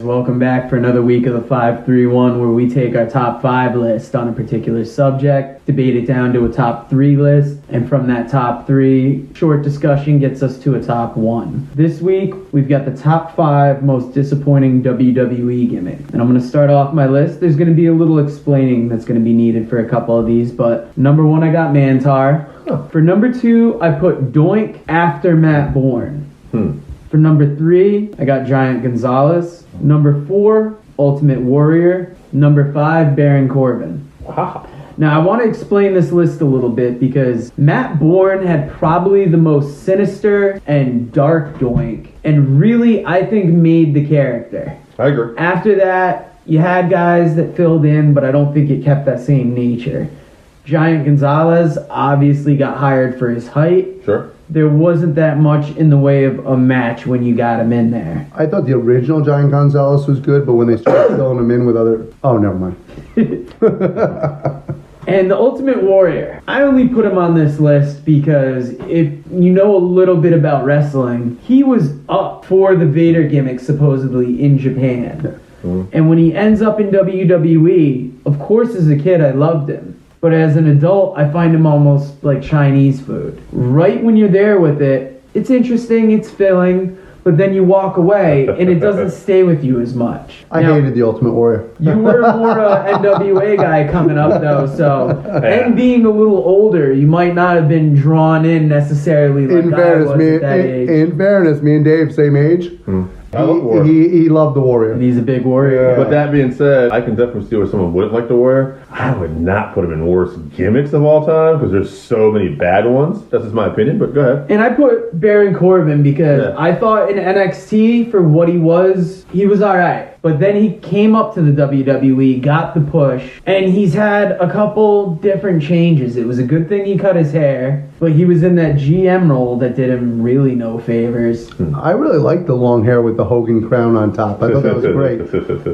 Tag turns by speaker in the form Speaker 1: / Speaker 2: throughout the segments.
Speaker 1: Welcome back for another week of the 531, where we take our top 5 list on a particular subject, debate it down to a top 3 list, and from that top 3, short discussion gets us to a top 1. This week, we've got the top 5 most disappointing WWE gimmicks. And I'm going to start off my list. There's going to be a little explaining that's going to be needed for a couple of these, but number 1, I got Mantar. For number 2, I put Doink after Matt Bourne. For number 3, I got Giant Gonzalez. Number 4, Ultimate Warrior. Number 5, Baron Corbin.
Speaker 2: Wow.
Speaker 1: Now, I want to explain this list a little bit because Matt Bourne had probably the most sinister and dark Doink, and really, I think, made the character.
Speaker 2: I agree.
Speaker 1: After that, you had guys that filled in, but I don't think it kept that same nature. Giant Gonzalez obviously got hired for his height.
Speaker 2: Sure.
Speaker 1: There wasn't that much in the way of a match when you got him in there.
Speaker 3: I thought the original Giant Gonzalez was good, but when they started filling him in with other... Oh, never mind.
Speaker 1: And the Ultimate Warrior, I only put him on this list because if you know a little bit about wrestling, he was up for the Vader gimmick supposedly in Japan. And when he ends up in WWE, of course as a kid I loved him. But as an adult, I find him almost like Chinese food. Right when you're there with it, it's interesting, it's filling, but then you walk away and it doesn't stay with you as much.
Speaker 3: I hated the Ultimate Warrior.
Speaker 1: You were more an NWA guy coming up though, so and being a little older, you might not have been drawn in necessarily like
Speaker 3: In
Speaker 1: I was
Speaker 3: fairness,
Speaker 1: at that age.
Speaker 3: in fairness, me and Dave, same age.
Speaker 2: I love Warrior.
Speaker 3: He loved the Warrior.
Speaker 1: And he's a big warrior.
Speaker 2: But that being said, I can definitely see where someone wouldn't like the Warrior. I would not put him in worst gimmicks of all time because there's so many bad ones. That's just my opinion, but go ahead.
Speaker 1: And I put Baron Corbin because I thought in NXT, for what he was alright. But then he came up to the WWE, got the push, and he's had a couple different changes. It was a good thing he cut his hair, but he was in that GM role that did him really no favors.
Speaker 3: I really liked the long hair with the Hogan crown on top. I thought that was great.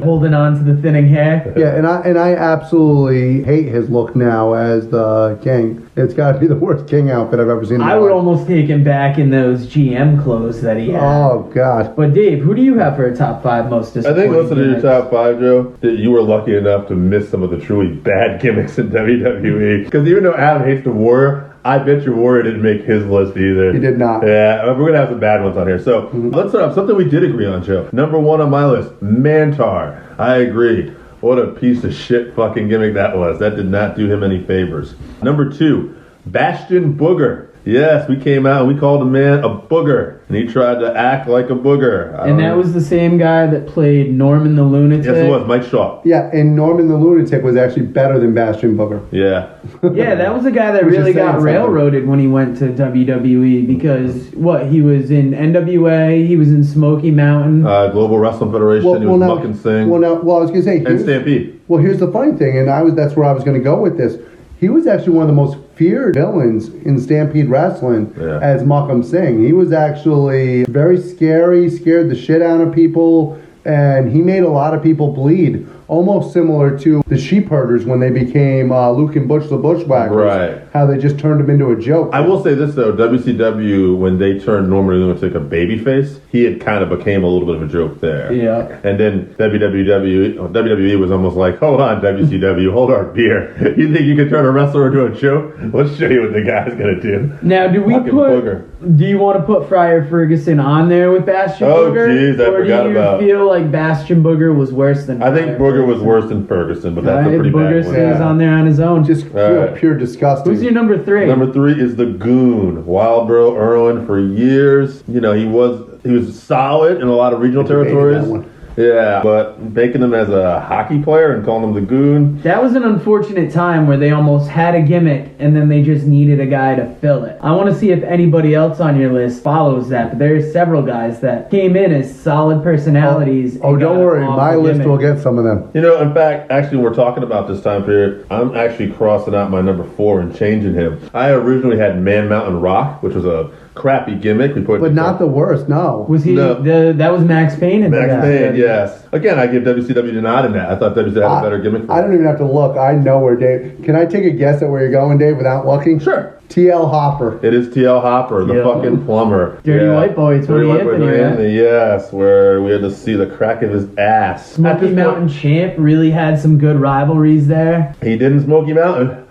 Speaker 1: Holding on to the thinning hair.
Speaker 3: Yeah, and I absolutely hate his look now as the King. It's got to be the worst King outfit I've ever seen in my
Speaker 1: I would
Speaker 3: life.
Speaker 1: almost take him back in those GM clothes that he had.
Speaker 3: Oh, God.
Speaker 1: But Dave, who do you have for a top 5 most
Speaker 2: I
Speaker 1: disappointing
Speaker 2: think listening to your
Speaker 1: gimmicks?
Speaker 2: top 5, Joe, that you were lucky enough to miss some of the truly bad gimmicks in WWE. Because even though Adam hates the Warrior, I bet your Warrior didn't make his list either.
Speaker 3: He did not.
Speaker 2: Yeah, we're going to have some bad ones on here. So let's start off. Something we did agree on, Joe. Number 1 on my list, Mantar. I agree. What a piece of shit fucking gimmick that was. That did not do him any favors. Number 2, Bastion Booger. Yes, we came out and we called the man a booger. And he tried to act like a booger.
Speaker 1: And that was the same guy that played Norman the Lunatic?
Speaker 2: Yes, it was. Mike Shaw.
Speaker 3: Yeah, and Norman the Lunatic was actually better than Bastion Booger.
Speaker 2: Yeah.
Speaker 1: Yeah, that was a guy that
Speaker 3: Which is
Speaker 1: really
Speaker 3: saying
Speaker 1: got
Speaker 3: something.
Speaker 1: railroaded when he went to WWE because, he was in NWA, he was in Smoky Mountain.
Speaker 2: Global Wrestling Federation. He was Muck and Sing.
Speaker 3: I was going to say...
Speaker 2: And Stampede.
Speaker 3: Well, here's the funny thing, and that's where I was going to go with this. He was actually one of the most feared villains in Stampede Wrestling as Muck'em Singh. He was actually very scary, scared the shit out of people, and he made a lot of people bleed. Almost similar to the Sheep Herders when they became Luke and Butch the Bushwhackers.
Speaker 2: Right.
Speaker 3: How they just turned him into a joke.
Speaker 2: I will say this, though. WCW, when they turned Norman Lunatic a babyface, he had kind of became a little bit of a joke there.
Speaker 1: Yeah.
Speaker 2: And then WWE was almost like, hold on, WCW, hold our beer. You think you can turn a wrestler into a joke? Let's show you what the guy's going to do.
Speaker 1: Now, do you want to put Friar Ferguson on there with Bastion Booger?
Speaker 2: Jeez, I forgot about.
Speaker 1: Or do you feel like Bastion Booger was worse than
Speaker 2: I think Booger was worse than Ferguson, but that's a pretty
Speaker 1: Booger
Speaker 2: bad one.
Speaker 1: stays on there on his own.
Speaker 3: Just pure disgusting.
Speaker 1: Who's your number 3?
Speaker 2: Number 3 is the Goon. Wildbro Irwin for years. You know, he was solid in a lot of regional territories. Yeah, but making him as a hockey player and calling him the Goon.
Speaker 1: That was an unfortunate time where they almost had a gimmick and then they just needed a guy to fill it. I want to see if anybody else on your list follows that, but there's several guys that came in as solid personalities.
Speaker 3: Oh, don't worry. My list will get some of them.
Speaker 2: You know, in fact, actually, when we're talking about this time period, I'm actually crossing out my number 4 and changing him. I originally had Man Mountain Rock, which was a crappy gimmick.
Speaker 3: But not the worst, no.
Speaker 1: Was he?
Speaker 2: No.
Speaker 1: That was Max Payne.
Speaker 2: Max Payne, yes. Again, I give WCW the nod in that. I thought WCW had a better gimmick.
Speaker 3: I don't even have to look. I know where Dave... Can I take a guess at where you're going, Dave, without looking?
Speaker 2: Sure.
Speaker 3: TL Hopper.
Speaker 2: It is TL Hopper, the fucking plumber.
Speaker 1: Dirty White Boy, Tony Anthony, right?
Speaker 2: Yes, where we had to see the crack of his ass.
Speaker 1: Smoky Mountain Champ really had some good rivalries there.
Speaker 2: He did in Smoky Mountain.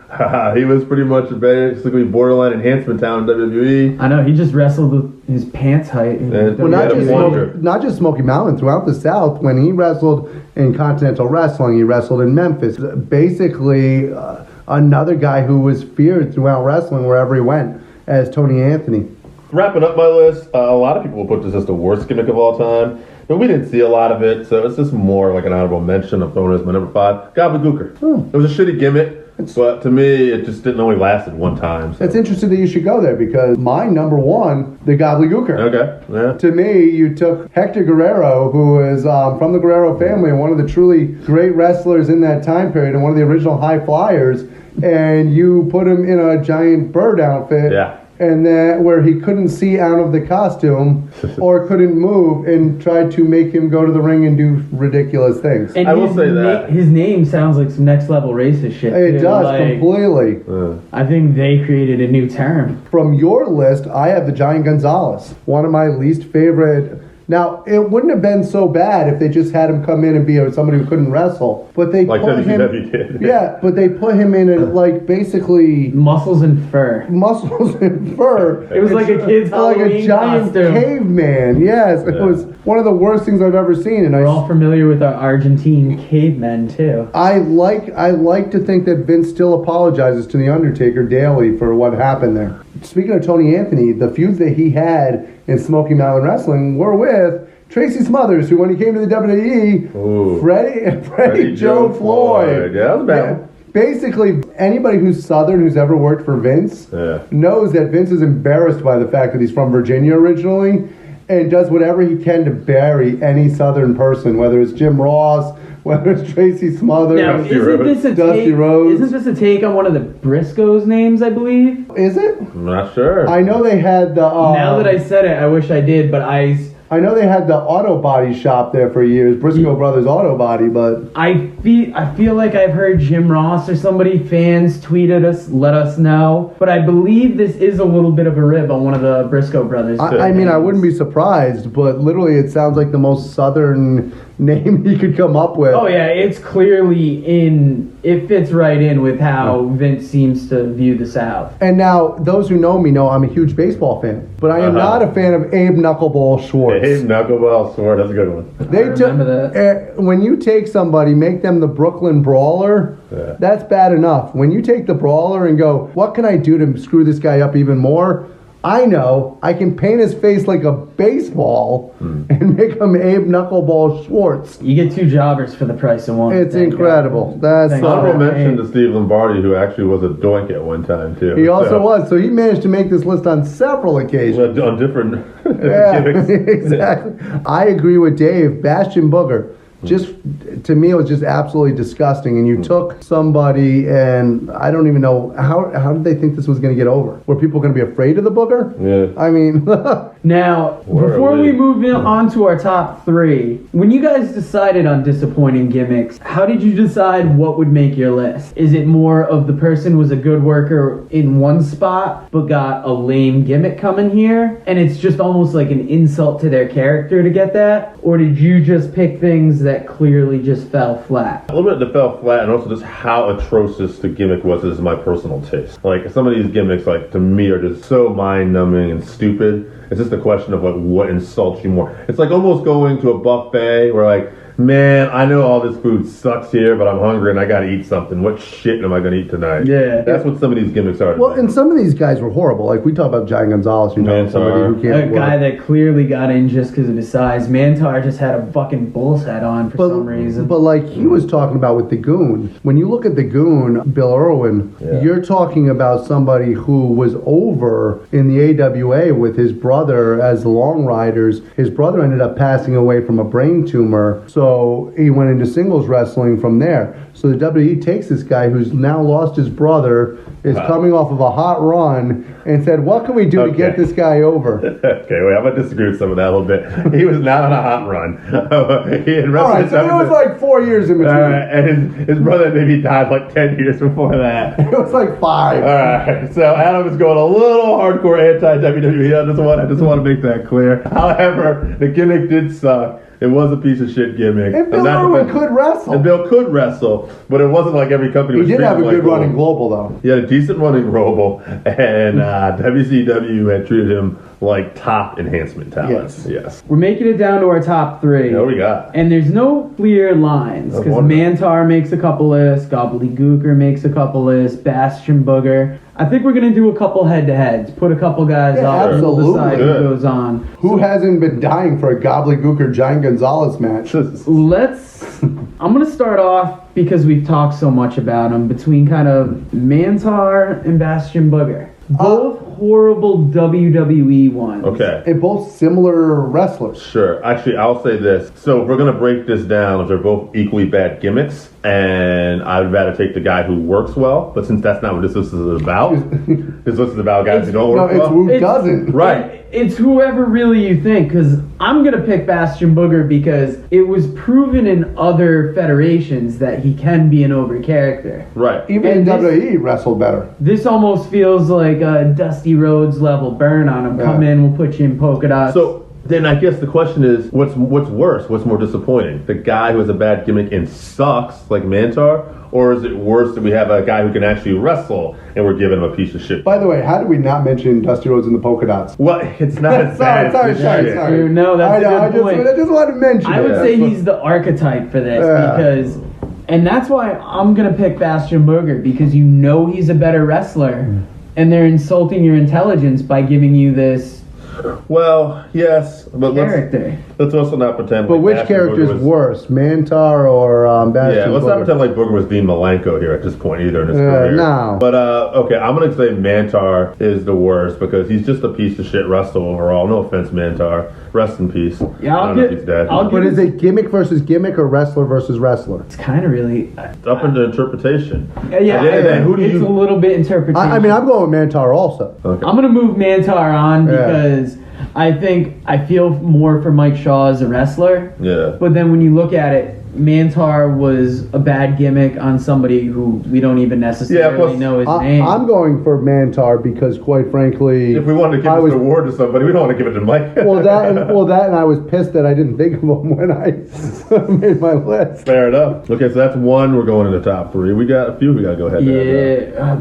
Speaker 2: He was pretty much basically borderline enhancement talent in WWE.
Speaker 1: I know, he just wrestled with his pants height.
Speaker 3: Well, not just Smoky Mountain, throughout the South, when he wrestled in Continental Wrestling, he wrestled in Memphis. Basically, another guy who was feared throughout wrestling wherever he went, as Tony Anthony.
Speaker 2: Wrapping up my list, a lot of people will put this as the worst gimmick of all time, but we didn't see a lot of it, so it's just more like an honorable mention. I'm throwing it as my number 5. Gobbledygooker. It was a shitty gimmick. But to me, it just didn't only lasted one time. So.
Speaker 3: It's interesting that you should go there because my number 1, the Gobbledygooker.
Speaker 2: Okay, yeah.
Speaker 3: To me, you took Hector Guerrero, who is from the Guerrero family and one of the truly great wrestlers in that time period and one of the original high flyers, and you put him in a giant bird outfit.
Speaker 2: Yeah.
Speaker 3: And that where he couldn't see out of the costume or couldn't move, and tried to make him go to the ring and do ridiculous things.
Speaker 1: And
Speaker 2: I will say that
Speaker 1: his name sounds like some next level racist shit.
Speaker 3: It does, completely.
Speaker 1: I think they created a new term.
Speaker 3: From your list, I have the Giant Gonzalez, one of my least favorite. Now, it wouldn't have been so bad if they just had him come in and be somebody who couldn't wrestle. But they
Speaker 2: like
Speaker 3: put him...
Speaker 2: did.
Speaker 3: Yeah, but they put him in, basically...
Speaker 1: Muscles and fur.
Speaker 3: Muscles and fur.
Speaker 1: It was like a kid's Halloween
Speaker 3: like a giant
Speaker 1: costume.
Speaker 3: caveman. Yes, it was one of the worst things I've ever seen. And
Speaker 1: we're all familiar with our Argentine cavemen, too.
Speaker 3: I like to think that Vince still apologizes to The Undertaker daily for what happened there. Speaking of Tony Anthony, the feuds that he had in Smoky Mountain Wrestling were with Tracy Smothers, who when he came to the WWE, Freddie Joe Floyd.
Speaker 2: Yeah, that was bad.
Speaker 3: Basically, anybody who's Southern who's ever worked for Vince knows that Vince is embarrassed by the fact that he's from Virginia originally and does whatever he can to bury any Southern person, whether it's Jim Ross, whether it's Tracy Smothers,
Speaker 1: now,
Speaker 3: Dusty Rhodes.
Speaker 1: Isn't this a take on one of the Briscoes names, I believe?
Speaker 3: Is it?
Speaker 2: I'm not sure.
Speaker 3: I know they had the...
Speaker 1: now that I said it, I wish I did, but I
Speaker 3: know they had the auto body shop there for years, Briscoe Brothers Auto Body, but...
Speaker 1: I feel like I've heard Jim Ross or somebody, fans, tweet at us, let us know, but I believe this is a little bit of a rib on one of the Briscoe Brothers.
Speaker 3: I mean, I wouldn't be surprised, but literally it sounds like the most Southern name he could come up with.
Speaker 1: Oh yeah, it's clearly it fits right in with how Vince seems to view the South.
Speaker 3: And now, those who know me know I'm a huge baseball fan, but I am not a fan of Abe Knuckleball Schwartz.
Speaker 2: Abe Knuckleball Schwartz, that's a good one.
Speaker 3: They
Speaker 1: remember that.
Speaker 3: When you take somebody, make them the Brooklyn Brawler, that's bad enough. When you take the Brawler and go, what can I do to screw this guy up even more? I know I can paint his face like a baseball and make him Abe Knuckleball Schwartz.
Speaker 1: You get 2 jobbers for the price of one.
Speaker 3: It's incredible. That's
Speaker 2: honorable mention to Steve Lombardi, who actually was a doink at one time too.
Speaker 3: He also was. So he managed to make this list on several occasions.
Speaker 2: On different
Speaker 3: gimmicks. Exactly. I agree with Dave. Bastion Booger. Just to me, it was just absolutely disgusting. And you took somebody, and I don't even know how did they think this was going to get over? Were people going to be afraid of the booger?
Speaker 2: Yeah.
Speaker 3: I mean,
Speaker 1: now before we move on to our top 3, when you guys decided on disappointing gimmicks, how did you decide what would make your list? Is it more of the person was a good worker in one spot but got a lame gimmick coming here, and it's just almost like an insult to their character to get that, or did you just pick things that clearly just fell flat?
Speaker 2: A little bit that fell flat, and also just how atrocious the gimmick was is my personal taste. Like, some of these gimmicks, like, to me are just so mind-numbing and stupid. It's just a question of, like, what insults you more. It's like almost going to a buffet where, like, man, I know all this food sucks here, but I'm hungry and I gotta eat something. What shit am I gonna eat tonight?
Speaker 1: Yeah.
Speaker 2: That's what some of these gimmicks are.
Speaker 3: Well, and some of these guys were horrible. Like, we talk about Giant Gonzalez, somebody who can't work.
Speaker 1: A guy that clearly got in just because of his size. Mantar just had a fucking bull's head on for some reason.
Speaker 3: But like he was talking about with the Goon, when you look at the Goon, Bill Irwin, you're talking about somebody who was over in the AWA with his brother as the Long Riders. His brother ended up passing away from a brain tumor. So So he went into singles wrestling from there. So the WWE takes this guy who's now lost his brother, is coming off of a hot run, and said, what can we do to get this guy over?
Speaker 2: Okay, wait, I'm going to disagree with some of that a little bit. He was not on a hot run. He had wrestled.
Speaker 3: All right, so it was like 4 years in between.
Speaker 2: And his brother maybe died like 10 years before that.
Speaker 3: It was like 5.
Speaker 2: All right, so Adam is going a little hardcore anti-WWE. I just want to make that clear. However, the gimmick did suck. It was a piece of shit gimmick.
Speaker 3: And Bill Irwin could wrestle.
Speaker 2: And Bill could wrestle, but it wasn't like every company was
Speaker 3: He did have a
Speaker 2: treating him
Speaker 3: good
Speaker 2: like
Speaker 3: run in Global, though.
Speaker 2: He had a decent run in Global, and WCW had treated him like top enhancement talent. Yes.
Speaker 1: We're making it down to our top 3.
Speaker 2: What we got?
Speaker 1: And there's no clear lines, because Mantar makes a couple lists, Gobbledygooker makes a couple lists, Bastion Booger. I think we're going to do a couple head-to-heads, put a couple guys up, and we'll decide who goes on.
Speaker 3: Who hasn't been dying for a Gobbledygooker Giant Gonzalez match?
Speaker 1: I'm going to start off, because we've talked so much about him, between kind of Mantar and Bastion Booger. Both horrible WWE ones.
Speaker 2: Okay.
Speaker 3: And both similar wrestlers.
Speaker 2: Sure. Actually, I'll say this. So if we're going to break this down, if they're both equally bad gimmicks, and I'd rather take the guy who works well, but since that's not what this list is about, this list is about guys who don't work well.
Speaker 3: No, it's who doesn't.
Speaker 2: Right.
Speaker 1: It's whoever really you think, because I'm going to pick Bastion Booger because it was proven in other federations that he can be an over character.
Speaker 2: Right.
Speaker 3: Even in WWE, he wrestled better.
Speaker 1: This almost feels like a Dusty Rhodes level burn on him. Come in, we'll put you in polka dots.
Speaker 2: So then I guess the question is, what's worse? What's more disappointing? The guy who has a bad gimmick and sucks, like Mantar? Or is it worse that we have a guy who can actually wrestle and we're giving him a piece of shit?
Speaker 3: By the way, how did we not mention Dusty Rhodes in the polka dots?
Speaker 2: Well, it's not as bad.
Speaker 3: Sorry.
Speaker 1: No, that's a good point.
Speaker 3: I just wanted to mention
Speaker 1: I would say he's the archetype for this because... And that's why I'm going to pick Bastion Booger, because you know he's a better wrestler, and they're insulting your intelligence by giving you this
Speaker 2: Well, yes, but
Speaker 1: character.
Speaker 2: Let's also not pretend.
Speaker 3: But
Speaker 2: like
Speaker 3: which
Speaker 2: Bastion
Speaker 3: character is
Speaker 2: Booger was,
Speaker 3: worse, Mantar or Bastion?
Speaker 2: Yeah, let's
Speaker 3: Booger?
Speaker 2: not pretend like Booger was Dean Malenko here at this point either in his career.
Speaker 3: No.
Speaker 2: But okay, I'm gonna say Mantar is the worst because he's just a piece of shit wrestler overall. No offense, Mantar. Rest in peace.
Speaker 1: Yeah,
Speaker 2: I don't know if he's dead.
Speaker 3: But is it gimmick versus gimmick or wrestler versus wrestler?
Speaker 1: It's kind of really
Speaker 2: It's up into interpretation.
Speaker 1: Yeah,
Speaker 2: who do
Speaker 1: it's
Speaker 2: you?
Speaker 1: a little bit interpretation.
Speaker 3: I mean, I'm going with Mantar also.
Speaker 2: Okay.
Speaker 1: I'm gonna move Mantar on because I think I feel more for Mike Shaw as a wrestler.
Speaker 2: Yeah.
Speaker 1: But then when you look at it, Mantar was a bad gimmick on somebody who we don't even necessarily know his name.
Speaker 3: I'm going for Mantar because, quite frankly,
Speaker 2: If we wanted to give this award to somebody, we don't want to give it to Mike.
Speaker 3: that and I was pissed that I didn't think of him when I made my list.
Speaker 2: Fair enough. Okay, so that's one. We're going in the top three. We got a few. We got to go ahead.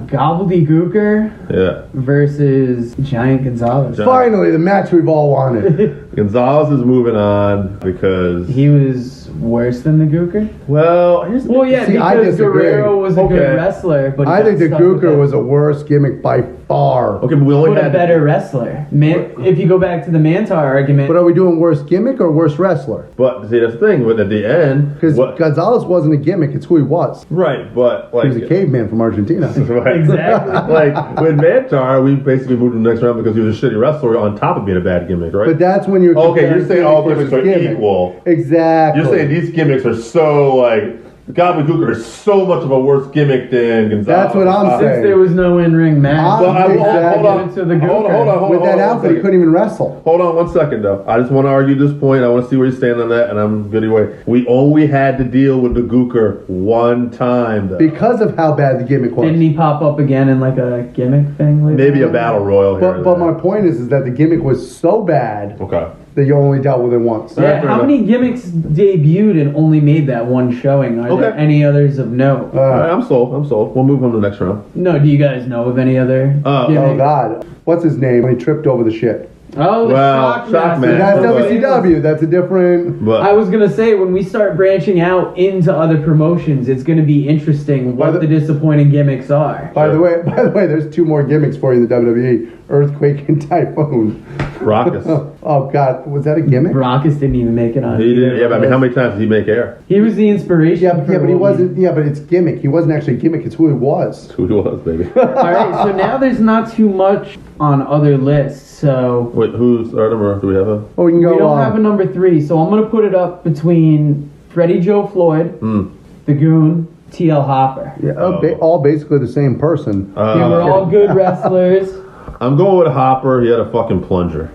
Speaker 1: Gobbledygooker versus Giant Gonzalez.
Speaker 3: Finally, the match we've all wanted.
Speaker 2: Gonzalez is moving on because
Speaker 1: he was worse than the Gooker.
Speaker 2: Well,
Speaker 1: because Guerrero was a good wrestler, but
Speaker 3: I think the Gooker was a worse gimmick by far.
Speaker 2: Okay, but we only had
Speaker 1: a better wrestler. If you go back to the Mantar argument,
Speaker 3: but are we doing worse gimmick or worse wrestler?
Speaker 2: But see, that's the thing. But at the end,
Speaker 3: because Gonzalez wasn't a gimmick; it's who he was.
Speaker 2: Right, but like
Speaker 3: he was a caveman from Argentina.
Speaker 2: Right.
Speaker 1: Exactly.
Speaker 2: Like with Mantar, we basically moved to the next round because he was a shitty wrestler on top of being a bad gimmick, right?
Speaker 3: But that's when you're
Speaker 2: you're saying all gimmicks are equal.
Speaker 3: Exactly.
Speaker 2: You're saying these gimmicks are so like. Gobbledygooker is so much of a worse gimmick than Gonzalez.
Speaker 3: That's what I'm saying.
Speaker 1: Since there was no in-ring match.
Speaker 2: Hold on.
Speaker 3: With that outfit, he couldn't even wrestle.
Speaker 2: Hold on 1 second, though. I just want to argue this point. I want to see where you stand on that, and I'm good anyway. We only had to deal with the Gooker one time, though.
Speaker 3: Because of how bad the gimmick was.
Speaker 1: Didn't he pop up again in like a gimmick thing?
Speaker 2: Maybe a battle royal here.
Speaker 3: But my point is that the gimmick was so bad.
Speaker 2: Okay.
Speaker 3: That you only dealt with it once.
Speaker 1: Yeah, how many gimmicks debuted and only made that one showing? Are there any others of note?
Speaker 2: All right, I'm sold. We'll move on to the next round.
Speaker 1: No, do you guys know of any other gimmicks?
Speaker 3: Oh, God. What's his name when he tripped over the shit?
Speaker 1: Oh, the Shockmaster.
Speaker 3: That's WCW. That's a different...
Speaker 1: I was going to say, when we start branching out into other promotions, it's going to be interesting what the disappointing gimmicks are.
Speaker 3: By the way, there's two more gimmicks for you in the WWE. Earthquake and Typhoon.
Speaker 2: Raucus.
Speaker 3: Oh, God. Was that a gimmick?
Speaker 1: Raucus didn't even make it on.
Speaker 2: He didn't. Yeah, but I mean, how many times did he make air?
Speaker 1: He was the inspiration.
Speaker 3: Yeah, but he wasn't... Yeah, but it's gimmick. He wasn't actually a gimmick. It's who he was.
Speaker 2: It's who he was, baby.
Speaker 1: All right, so now there's not too much on other lists, so...
Speaker 2: Wait, who's our number? Do we have a...
Speaker 3: Oh, we can go...
Speaker 1: We don't have a number 3, so I'm going to put it up between Freddie Joe Floyd, The Goon, TL Hopper.
Speaker 3: Yeah, all basically the same person.
Speaker 1: They were all good wrestlers.
Speaker 2: I'm going with Hopper. He had a fucking plunger.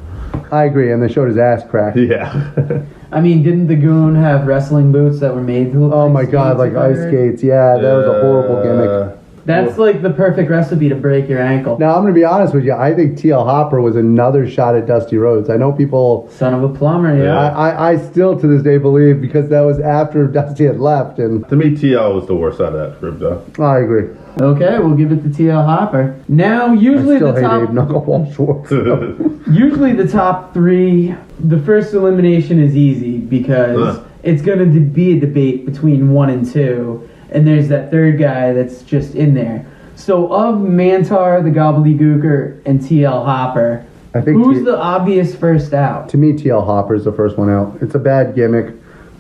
Speaker 3: I agree, and they showed his ass crack.
Speaker 2: Yeah.
Speaker 1: I mean, didn't the Goon have wrestling boots that were made to look
Speaker 3: Oh
Speaker 1: like
Speaker 3: my god,
Speaker 1: skates,
Speaker 3: like
Speaker 1: if I
Speaker 3: ice
Speaker 1: heard?
Speaker 3: skates. Yeah, that was a horrible gimmick.
Speaker 1: That's like the perfect recipe to break your ankle.
Speaker 3: Now, I'm going to be honest with you. I think TL Hopper was another shot at Dusty Rhodes. I know people...
Speaker 1: Son of a plumber, yeah.
Speaker 3: I still to this day believe, because that was after Dusty had left. And
Speaker 2: To me, TL was the worst out of that group, though.
Speaker 3: I agree.
Speaker 1: Okay, we'll give it to TL Hopper. Now, usually
Speaker 3: I still
Speaker 1: the
Speaker 3: hate
Speaker 1: top...
Speaker 3: Abe Knuckleball Schwartz.
Speaker 1: Usually the top three, the first elimination is easy because it's going to be a debate between 1 and 2, and there's that third guy that's just in there. So of Mantar, the Gobbledygooker, and TL Hopper,
Speaker 3: I think
Speaker 1: who's the obvious first out?
Speaker 3: To me, TL Hopper is the first one out. It's a bad gimmick,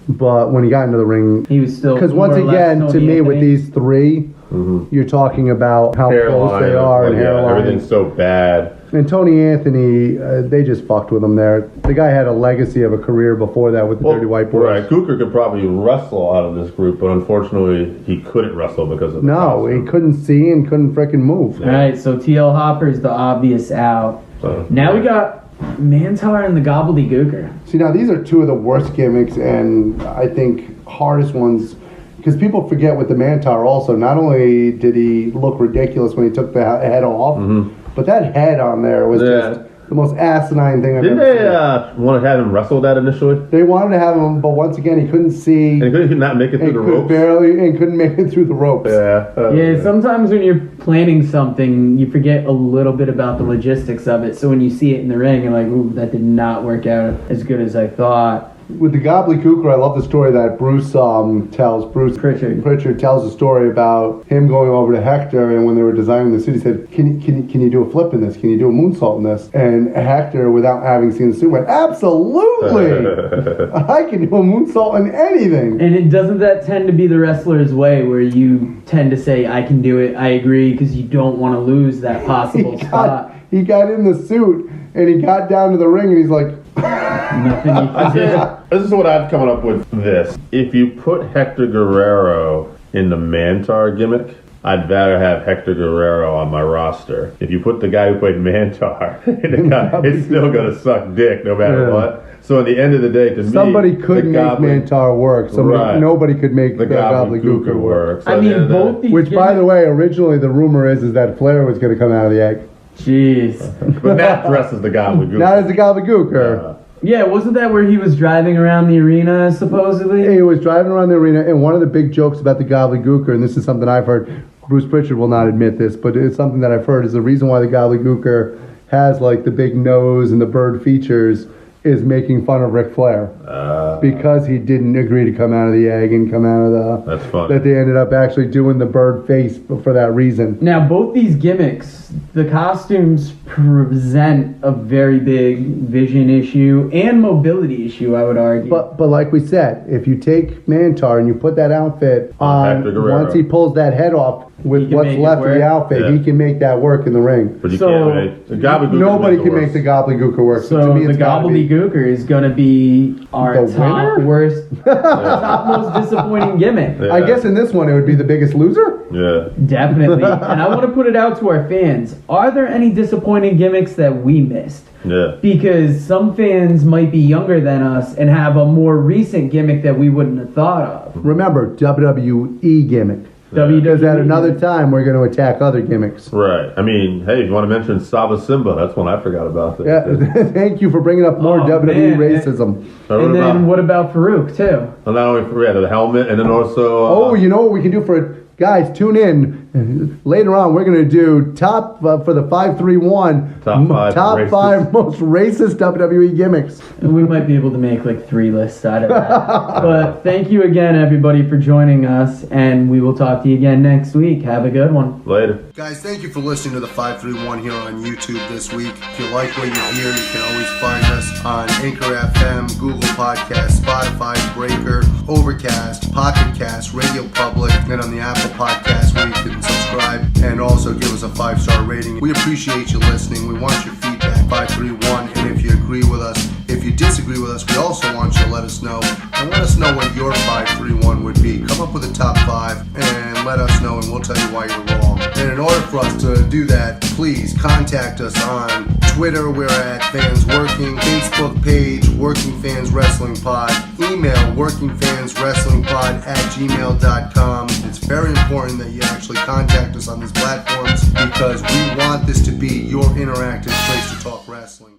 Speaker 3: but when he got into the ring...
Speaker 1: He was still...
Speaker 3: Because once again, to me, with these three, you're talking about how close they are and hairline.
Speaker 2: Everything's so bad.
Speaker 3: And Tony Anthony, they just fucked with him there. The guy had a legacy of a career before that with the Dirty White Boys.
Speaker 2: Right, Gooker could probably wrestle out of this group, but unfortunately, he couldn't wrestle because of the costume.
Speaker 3: He couldn't see and couldn't freaking move.
Speaker 1: All right, so TL Hopper's the obvious out. Now we got Mantar and the Gobbledygooker.
Speaker 3: See, now these are two of the worst gimmicks, and I think hardest ones, because people forget with the Mantar also, not only did he look ridiculous when he took the head off, but that head on there was just the most asinine thing I've
Speaker 2: Didn't
Speaker 3: ever
Speaker 2: they
Speaker 3: seen.
Speaker 2: want to have him wrestle that initially?
Speaker 3: They wanted to have him, but once again, he couldn't see.
Speaker 2: And he could not make it through the ropes?
Speaker 3: Couldn't make it through the ropes.
Speaker 1: Yeah, sometimes when you're planning something, you forget a little bit about the logistics of it. So when you see it in the ring, you're like, ooh, that did not work out as good as I thought.
Speaker 3: With the Gobbledygooker, I love the story that Bruce tells. Bruce Pritchard tells a story about him going over to Hector, and when they were designing the suit, he said, "Can you do a flip in this? Can you do a moonsault in this?" And Hector, without having seen the suit, went, "Absolutely! I can do a moonsault in anything."
Speaker 1: And doesn't that tend to be the wrestler's way, where you tend to say, "I can do it, I agree," because you don't want to lose that possible spot.
Speaker 3: He got in the suit, and he got down to the ring, and he's like,
Speaker 1: nothing you can do.
Speaker 2: This is what I've come up with this. If you put Hector Guerrero in the Mantar gimmick, I'd rather have Hector Guerrero on my roster. If you put the guy who played Mantar in the guy, it's still going to suck dick no matter what. So at the end of the day,
Speaker 3: somebody could make Mantar work. Nobody could make the Gobbledygooker work.
Speaker 1: I mean, both these
Speaker 3: Which, by the way, originally the rumor is that Flair was going to come out of the egg.
Speaker 1: Jeez.
Speaker 2: But not dressed as the Gobbledygooker.
Speaker 3: Not as the Gobbledygooker.
Speaker 1: Yeah, wasn't that where he was driving around the arena, supposedly?
Speaker 3: He was driving around the arena, and one of the big jokes about the Gobbledygooker, and this is something I've heard, Bruce Pritchard will not admit this, but it's something that I've heard, is the reason why the Gobbledygooker has like the big nose and the bird features is making fun of Ric Flair. Because he didn't agree to come out of the egg and come out of the...
Speaker 2: That's funny.
Speaker 3: That they ended up actually doing the bird face for that reason.
Speaker 1: Now, both these gimmicks, the costumes present a very big vision issue and mobility issue, I would argue.
Speaker 3: But like we said, if you take Mantar and you put that outfit on, once he pulls that head off, with what's left of the outfit, he can make that work in the ring.
Speaker 2: But you can't make the Gobbledygooker.
Speaker 3: Nobody can make the Gobbledygooker work.
Speaker 1: So
Speaker 3: to me,
Speaker 1: the Gobbledygooker is going to be our top worst, top most disappointing gimmick.
Speaker 3: I guess in this one it would be the biggest loser.
Speaker 2: Yeah,
Speaker 1: definitely. And I want to put it out to our fans: are there any disappointing gimmicks that we missed?
Speaker 2: Yeah. Because
Speaker 1: some fans might be younger than us and have a more recent gimmick that we wouldn't have thought of.
Speaker 3: Remember, WWE gimmick. Because at another time we're going to attack other gimmicks.
Speaker 2: Right. I mean, hey, if you want to mention Saba Simba, that's one I forgot about.
Speaker 3: Yeah. Thank you for bringing up more WWE racism.
Speaker 1: And then what about Farouk too?
Speaker 2: Well, not only the helmet, and then also.
Speaker 3: You know what we can do for it. Guys, tune in. Later on, we're going to do top for the 531 top five most racist WWE gimmicks.
Speaker 1: And we might be able to make like 3 lists out of that. But thank you again, everybody, for joining us, and we will talk to you again next week. Have a good one.
Speaker 2: Later.
Speaker 3: Guys, thank you for listening to the 531 here on YouTube this week. If you like what you hear, you can always find us on Anchor FM, Google Podcasts, Spotify, Breaker, Overcast, Pocket Cast, Radio Public, and on the Apple Podcast where you can subscribe and also give us a 5-star rating. We appreciate you listening. We want your feedback. 531. And if you agree with us, if you disagree with us, we also want you to let us know. And let us know what your 531 would be. Come up with a top 5 and let us know, and we'll tell you why you're wrong. And in order for us to do that, please contact us on Twitter. We're at Fans Working. Facebook page, Working Fans Wrestling Pod. Email workingfanswrestlingpod@gmail.com. It's very important that you actually contact us on these platforms because we want this to be your interactive place to talk wrestling.